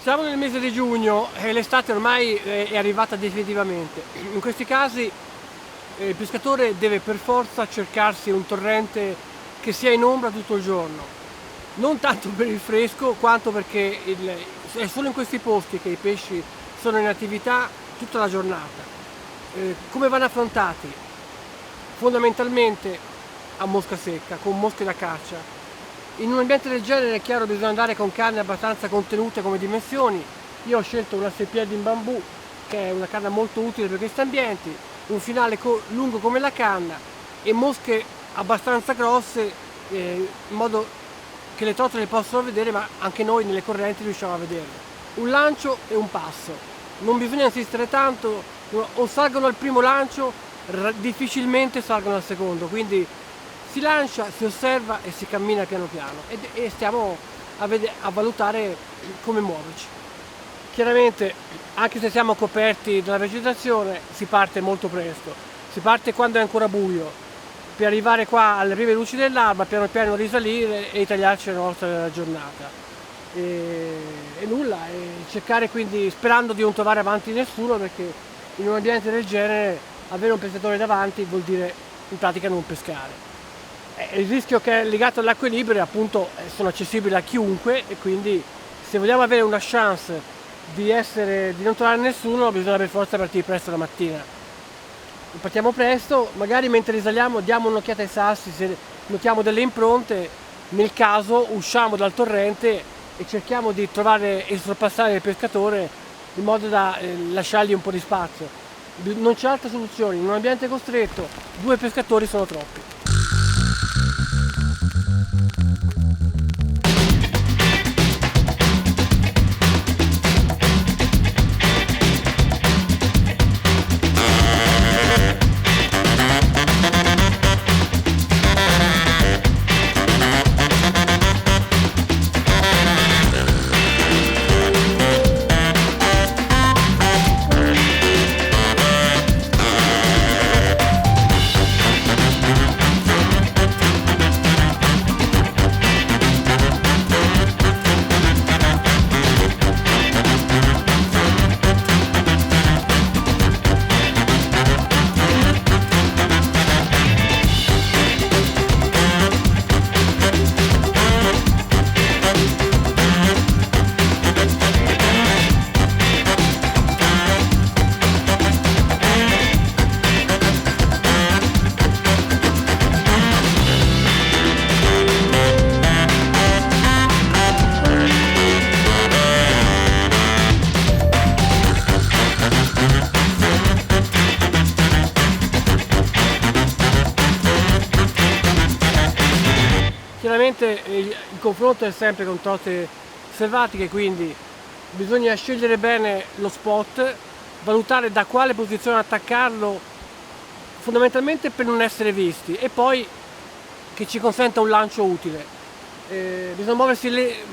Siamo nel mese di giugno e l'estate ormai è arrivata definitivamente. In questi casi il pescatore deve per forza cercarsi un torrente che sia in ombra tutto il giorno. Non tanto per il fresco quanto perché è solo in questi posti che i pesci sono in attività tutta la giornata. Come vanno affrontati? Fondamentalmente a mosca secca, con mosche da caccia. In un ambiente del genere è chiaro bisogna andare con canne abbastanza contenute come dimensioni. Io ho scelto una 6 piedi in bambù, che è una canna molto utile per questi ambienti, un finale lungo come la canna e mosche abbastanza grosse in modo che le trottole possono vedere, ma anche noi nelle correnti riusciamo a vederle. Un lancio e un passo. Non bisogna insistere tanto, o salgono al primo lancio, difficilmente salgono al secondo, quindi si lancia, si osserva e si cammina piano piano e stiamo a valutare come muoverci. Chiaramente, anche se siamo coperti dalla vegetazione, si parte molto presto. Si parte quando è ancora buio, per arrivare qua alle prime luci dell'alba, piano piano risalire e ritagliarci la nostra giornata. E nulla, e cercare quindi, sperando di non trovare avanti nessuno, perché in un ambiente del genere avere un pescatore davanti vuol dire in pratica non pescare. Il rischio che è legato all'equilibrio appunto sono accessibili a chiunque e quindi se vogliamo avere una chance di non trovare nessuno bisogna per forza partire presto la mattina. Partiamo presto, magari mentre risaliamo diamo un'occhiata ai sassi se notiamo delle impronte, nel caso usciamo dal torrente e cerchiamo di trovare e sorpassare il pescatore in modo da lasciargli un po' di spazio. Non c'è altra soluzione, in un ambiente costretto 2 pescatori sono troppi. Chiaramente il confronto è sempre con trote selvatiche, quindi bisogna scegliere bene lo spot, valutare da quale posizione attaccarlo, fondamentalmente per non essere visti e poi che ci consenta un lancio utile. Bisogna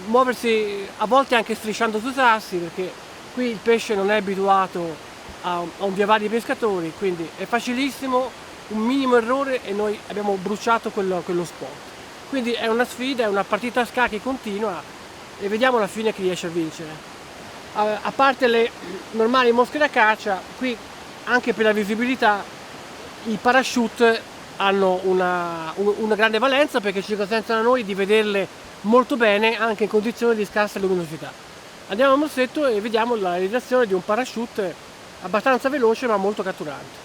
muoversi a volte anche strisciando sui sassi, perché qui il pesce non è abituato a un via vai di pescatori, quindi è facilissimo, un minimo errore e noi abbiamo bruciato quello spot. Quindi è una sfida, è una partita a scacchi continua e vediamo alla fine chi riesce a vincere. A parte le normali mosche da caccia, qui anche per la visibilità i parachute hanno una grande valenza perché ci consentono a noi di vederle molto bene anche in condizioni di scarsa luminosità. Andiamo a Mossetto e vediamo la realizzazione di un parachute abbastanza veloce ma molto catturante.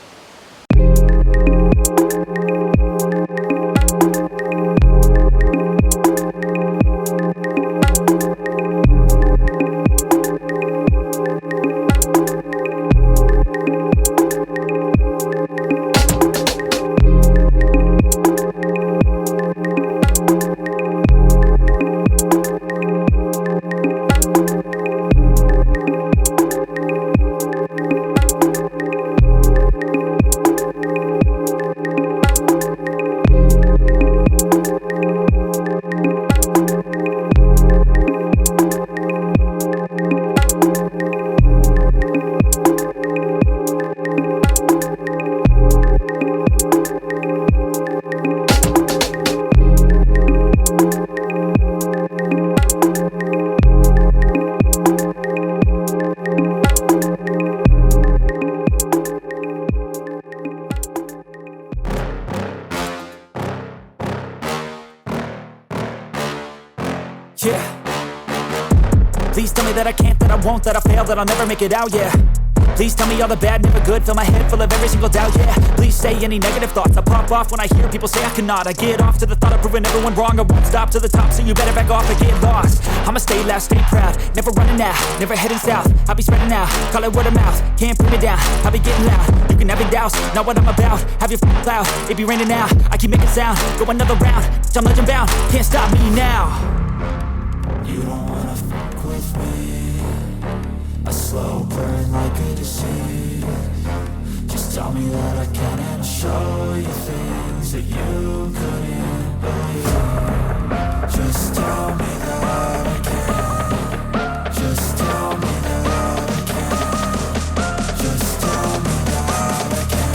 yeah. Please tell me that I can't, that I won't, that I fail, that I'll never make it out, yeah. Please tell me all the bad, never good. Fill my head full of every single doubt, yeah. Please say any negative thoughts. I pop off when I hear people say I cannot. I get off to the thought of proving everyone wrong. I won't stop to the top, so you better back off and get lost. I'ma stay loud, stay proud, never running out, never heading south. I'll be spreading out, call it word of mouth. Can't put me down, I'll be getting loud. You can have it douse, not what I'm about. Have your cloud, it be raining now. I keep making sound, go another round. I'm legend bound, can't stop me now. You don't wanna fuck with me. A slow burn like a disease. Just tell me that I can and I'll show you things that you couldn't believe. Just tell me that I can. Just tell me that I can. Just tell me that I can.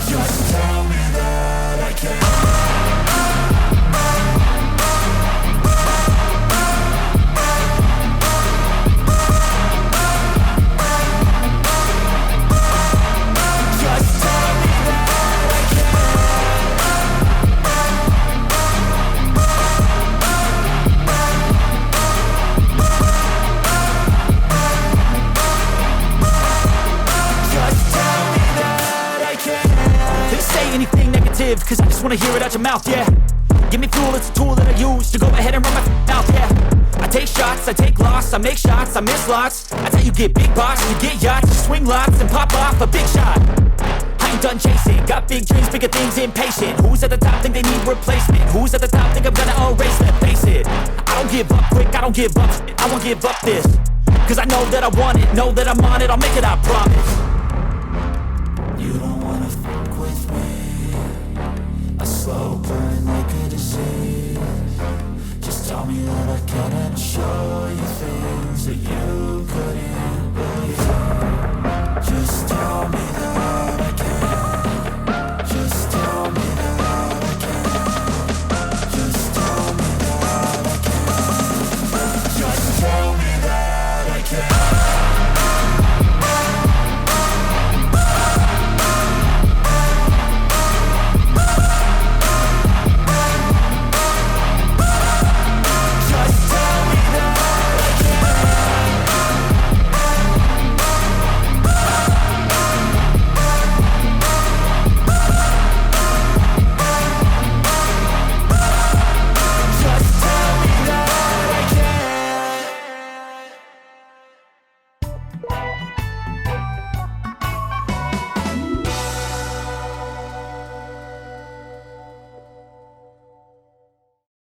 Just tell me that I can. Anything negative, cause I just wanna hear it out your mouth, yeah. Give me fuel, it's a tool that I use to go ahead and run my mouth, yeah. I take shots, I take loss, I make shots, I miss lots. That's how you get big box, you get yachts, you swing lots and pop off a big shot. I ain't done chasing, got big dreams, bigger things, impatient. Who's at the top think they need replacement? Who's at the top think I'm gonna erase them? Face it, I don't give up quick, I don't give up, I won't give up this. Cause I know that I want it, know that I'm on it, I'll make it, I promise. You don't